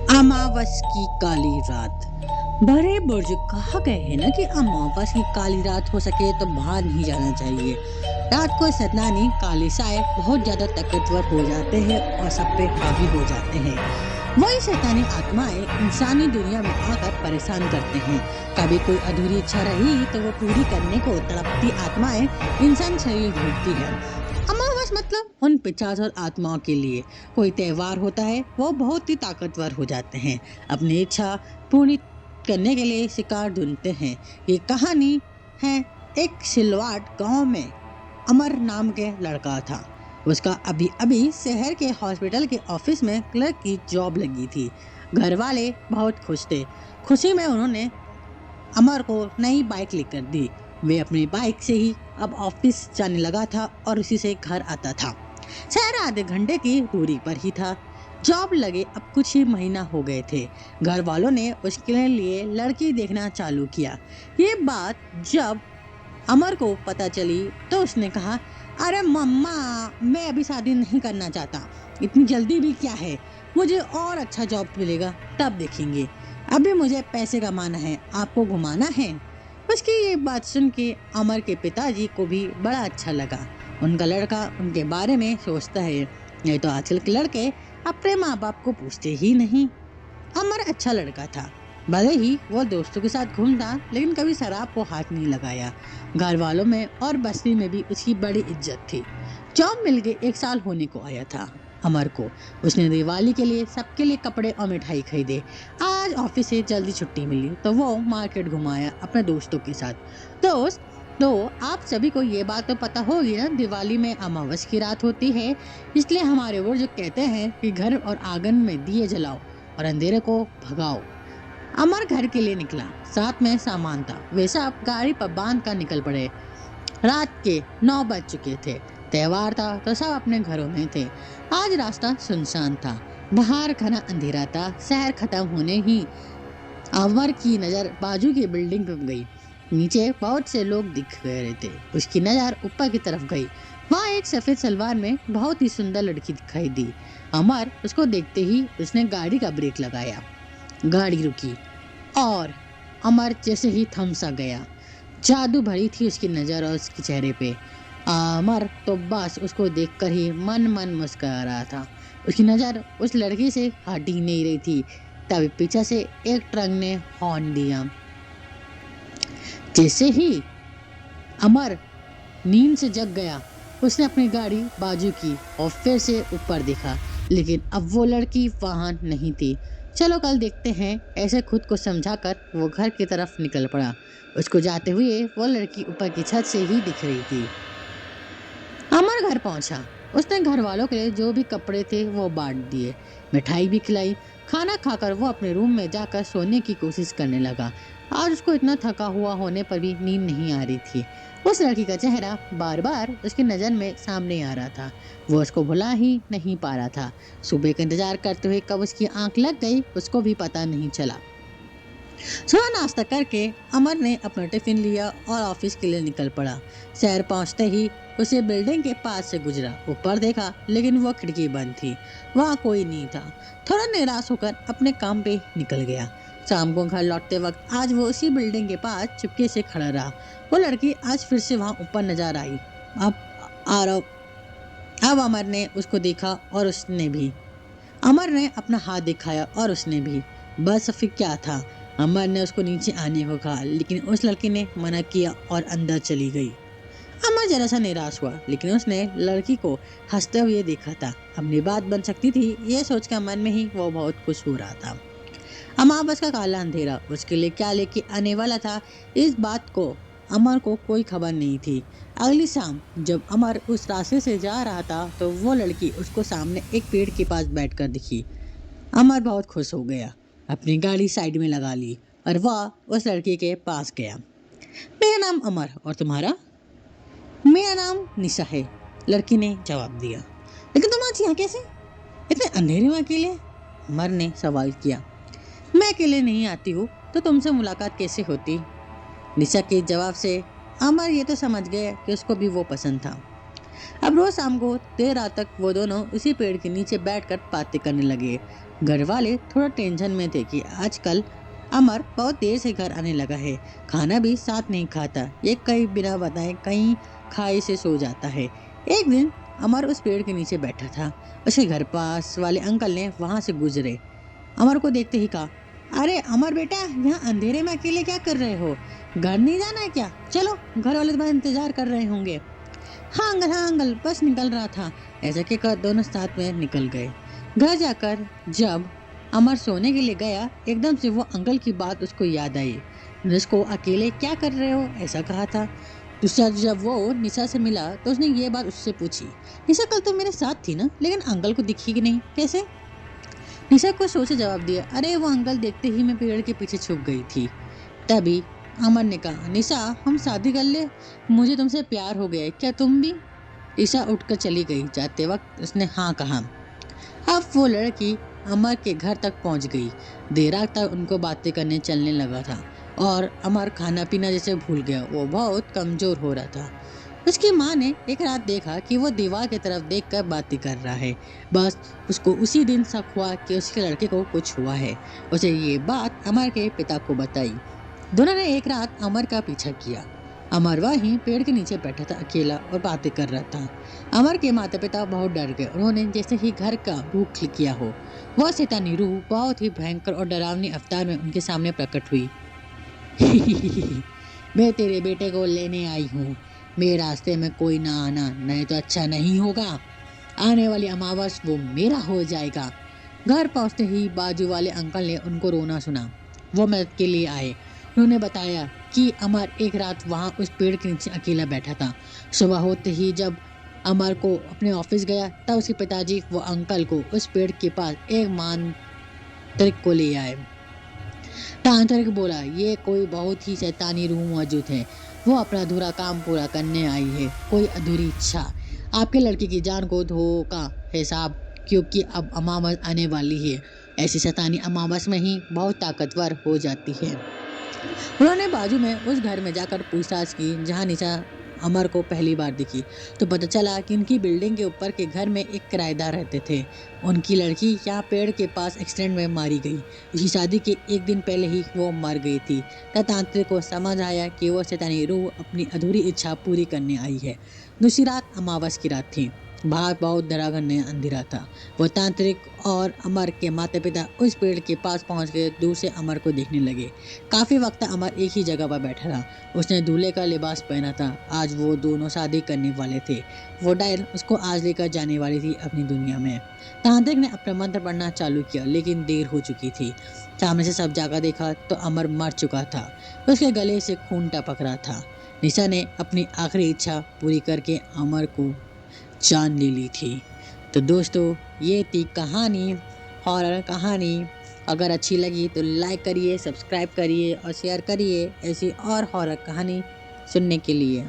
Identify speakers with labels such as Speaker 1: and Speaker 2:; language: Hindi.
Speaker 1: अमावस की काली रात। बड़े बुजुर्ग कहा गए हैं ना कि अमावस की काली रात हो सके तो बाहर नहीं जाना चाहिए। रात को शैतानी काली साए बहुत ज्यादा ताकतवर हो जाते हैं और सब पे हावी हो जाते हैं। वही शैतानी आत्माएं इंसानी दुनिया में आकर परेशान करते हैं। कभी कोई अधूरी इच्छा रही तो वो पूरी करने को तड़पती आत्माएं इंसान शरीर ढूंढती है। अमावस मतलब उन पिशाच आत्माओं के लिए कोई त्योहार होता है। वो बहुत ही ताकतवर हो जाते हैं, अपनी इच्छा पूरी करने के लिए शिकार ढूंढते हैं। ये कहानी है एक सिलवाट गांव में अमर नाम के लड़का था। उसका अभी अभी शहर के हॉस्पिटल के ऑफिस में क्लर्क की जॉब लगी थी। घर वाले बहुत खुश थे। खुशी में उन्होंने अमर को नई बाइक लेकर दी। वे अपनी बाइक से ही अब ऑफिस जाने लगा था और उसी से घर आता था। शहर आधे घंटे की दूरी पर ही था। जॉब लगे अब कुछ ही महीना हो गए थे। घर वालों ने उसके लिए लड़की देखना चालू किया। ये बात जब अमर को पता चली तो उसने कहा, अरे मम्मा, मैं अभी शादी नहीं करना चाहता। इतनी जल्दी भी क्या है, मुझे और अच्छा जॉब मिलेगा तब देखेंगे। अभी मुझे पैसे कमाना है, आपको घुमाना है। उसकी ये बात सुन के अमर के पिताजी को भी बड़ा अच्छा लगा। उनका लड़का उनके बारे में सोचता है। नहीं तो आजकल के लड़के अपने माँ बाप को पूछते ही नहीं। अमर अच्छा लड़का था। भले ही वो दोस्तों के साथ घूमता, लेकिन कभी शराब को हाथ नहीं लगाया। घर वालों में और बस्ती में भी उसकी बड़ी इज्जत थी। जॉब मिल के 1 साल होने को आया था अमर को। उसने दिवाली के लिए सबके लिए कपड़े और मिठाई खरीदे। आज ऑफिस से जल्दी छुट्टी मिली तो वो मार्केट घुमाया अपने दोस्तों के साथ। दोस्त तो आप सभी को ये बात तो पता होगी ना, दिवाली में अमावस की रात होती है। इसलिए हमारे बुजुर्ग कहते हैं कि घर और आंगन में दिए जलाओ और अंधेरे को भगाओ। अमर घर के लिए निकला। साथ में सामान था। वे सब गाड़ी पर बांध कर निकल पड़े। रात के 9 बज चुके थे। त्योहार था तो सब अपने घरों में थे। आज रास्ता सुनसान था। बाहर घना अंधेरा था। शहर खत्म होने ही अमर की नजर बाजू की बिल्डिंग पर गई। नीचे बहुत से लोग दिख गए थे। उसकी नजर ऊपर की तरफ गई। वहाँ एक सफेद सलवार में बहुत ही सुंदर लड़की दिखाई दी। अमर उसको देखते ही उसने गाड़ी का ब्रेक लगाया। गाड़ी रुकी और अमर जैसे ही थम सा गया। जादू भरी थी उसकी नज़र और उसके चेहरे पे। अमर तो बस उसको देखकर ही मन मन मुस्कुरा रहा था। उसकी नज़र उस लड़की से हट ही नहीं रही थी। तभी पीछे से एक ट्रक ने हॉर्न दिया। जैसे ही अमर नींद से जग गया, उसने अपनी गाड़ी बाजू की और फिर से ऊपर देखा, लेकिन अब वो लड़की वहां नहीं थी। चलो कल देखते हैं, ऐसे खुद को समझाकर वो घर की तरफ निकल पड़ा। उसको जाते हुए वो लड़की ऊपर की छत से ही दिख रही थी। अमर घर पहुंचा। उसने घर वालों के लिए जो भी कपड़े थे वो बांट दिए, मिठाई भी खिलाई। खाना खाकर वो अपने रूम में जाकर सोने की कोशिश करने लगा। आज उसको इतना थका हुआ होने पर भी नींद नहीं आ रही थी। उस लड़की का चेहरा बार बार उसकी नज़र में सामने आ रहा था। वो उसको भुला ही नहीं पा रहा था। सुबह का इंतजार करते हुए कब उसकी आंख लग गई उसको भी पता नहीं चला। सुबह नाश्ता करके अमर ने अपना टिफिन लिया और ऑफिस के लिए निकल पड़ा। शहर पहुंचते ही उसे बिल्डिंग के पास से गुजरा। ऊपर देखा, लेकिन वो खिड़की बंद थी। वहाँ कोई नहीं था। थोड़ा निराश होकर अपने काम पे निकल गया। शाम को घर लौटते वक्त आज वो उसी बिल्डिंग के पास चुपके से खड़ा रहा। वो लड़की आज फिर से वहाँ ऊपर नजर आई। अब आ रहा अब अमर ने उसको देखा और उसने भी। अमर ने अपना हाथ दिखाया और उसने भी। बस फिर क्या था, अमर ने उसको नीचे आने को कहा, लेकिन उस लड़की ने मना किया और अंदर चली गई। अमर जरा सा निराश हुआ, लेकिन उसने लड़की को हंसते हुए देखा था। अपनी बात बन सकती थी, ये सोचकर मन में ही वो बहुत खुश हो रहा था। अमावस का काला अंधेरा उसके लिए क्या लेके आने वाला था, इस बात को अमर को कोई खबर नहीं थी। अगली शाम जब अमर उस रास्ते से जा रहा था तो वो लड़की उसको सामने एक पेड़ के पास बैठकर दिखी। अमर बहुत खुश हो गया। अपनी गाड़ी साइड में लगा ली और वह उस लड़की के पास गया। मेरा नाम अमर, और तुम्हारा? मेरा नाम निशा है, लड़की ने जवाब दिया। लेकिन तुम आज यहाँ कैसे, इतने अंधेरे में अकेले? अमर ने सवाल किया। मैं अकेले नहीं आती हूँ तो तुमसे मुलाकात कैसे होती? निशा के जवाब से अमर ये तो समझ गया कि उसको भी वो पसंद था। अब रोज शाम को देर रात तक वो दोनों उसी पेड़ के नीचे बैठकर बातें करने लगे। घर वाले थोड़ा टेंशन में थे कि आजकल अमर बहुत देर से घर आने लगा है, खाना भी साथ नहीं खाता, ये कहीं बिना बताए कहीं खाई से सो जाता है। एक दिन अमर उस पेड़ के नीचे बैठा था। उसके घर पास वाले अंकल ने वहां से गुजरे। अमर को देखते ही कहा, अरे अमर बेटा, यहाँ अंधेरे में अकेले क्या कर रहे हो? घर नहीं जाना है क्या? चलो, घर वाले तुम्हारा इंतजार कर रहे होंगे। हाँ अंकल, बस निकल रहा था। ऐसा कहकर दोनों साथ में निकल गए। घर जाकर जब अमर सोने के लिए गया, एकदम से वो अंकल की बात उसको याद आई। उसको अकेले क्या कर रहे हो ऐसा कहा था। दूसरा जब वो निशा से मिला तो उसने ये बात उससे पूछी। निशा कल तो मेरे साथ थी ना, लेकिन अंकल को दिखी कि नहीं, कैसे? निशा को सोचे जवाब दिया, अरे वो अंकल देखते ही मैं पेड़ के पीछे छुप गई थी। तभी अमर ने कहा, निशा हम शादी कर ले, मुझे तुमसे प्यार हो गया है, क्या तुम भी? निशा उठकर चली गई। जाते वक्त उसने हाँ कहा। अब वो लड़की अमर के घर तक पहुंच गई। देर रात तक उनको बातें करने चलने लगा था और अमर खाना पीना जैसे भूल गया। वो बहुत कमजोर हो रहा था। उसकी माँ ने एक रात देखा कि वो दीवार की तरफ देखकर बातें कर रहा है। बस उसको उसी दिन शक हुआ कि उसके लड़के को कुछ हुआ है। उसे ये बात अमर के पिता को बताई। दोनों ने एक रात अमर का पीछा किया। अमर वहीं पेड़ के नीचे बैठा था अकेला और बातें कर रहा था। अमर के माता पिता बहुत डर गए। उन्होंने जैसे ही घर का रूख किया हो, वह शैतानी रूह बहुत ही भयंकर और डरावनी अवतार में उनके सामने प्रकट हुई। मैं तेरे बेटे को लेने आई हूँ। मेरे रास्ते में कोई ना आना, नहीं तो अच्छा नहीं होगा। आने वाली अमावस वो मेरा हो जाएगा। घर पहुंचते ही बाजू वाले अंकल ने उनको रोना सुना। वो मदद के लिए आए। उन्होंने बताया कि अमर एक रात वहां उस पेड़ के नीचे अकेला बैठा था। सुबह होते ही जब अमर को अपने ऑफिस गया, तब उसके पिताजी वो अंकल को उस पेड़ के पास एक मांत्रिक को ले आए। तांत्रिक बोला, ये कोई बहुत ही शैतानी रूह मौजूद है। वो अपना अधूरा काम पूरा करने आई है, कोई अधूरी इच्छा। आपके लड़के की जान को धोखा है साहब, क्योंकि अब अमावस आने वाली है। ऐसी शैतानी अमावस में ही बहुत ताकतवर हो जाती है। उन्होंने बाजू में उस घर में जाकर पूछताछ की जहाँ निशा अमर को पहली बार दिखी, तो पता चला कि उनकी बिल्डिंग के ऊपर के घर में एक किराएदार रहते थे। उनकी लड़की यहाँ पेड़ के पास एक्सीडेंट में मारी गई। उसकी शादी के एक दिन पहले ही वो मर गई थी। तब तांत्रिक को समझ आया कि वो शैतानी रूह अपनी अधूरी इच्छा पूरी करने आई है। दूसरी रात अमावस की रात थी। बाहर बहुत डरावना अंधेरा था। वो तांत्रिक और अमर के माता पिता उस पेड़ के पास पहुंच गए। दूर से अमर को देखने लगे। काफी वक्त अमर एक ही जगह पर बैठा था। उसने दूल्हे का लिबास पहना था। आज वो दोनों शादी करने वाले थे। वो डायल उसको आज लेकर जाने वाली थी अपनी दुनिया में। तांत्रिक ने अपना मंत्र पढ़ना चालू किया, लेकिन देर हो चुकी थी। सामने से सब जाकर देखा तो अमर मर चुका था। उसके गले से खून टपक रहा था। निशा ने अपनी आखिरी इच्छा पूरी करके अमर को जान ले ली थी। तो दोस्तों, ये थी कहानी, हॉरर कहानी। अगर अच्छी लगी तो लाइक करिए, सब्सक्राइब करिए और शेयर करिए ऐसी और हॉरर कहानी सुनने के लिए।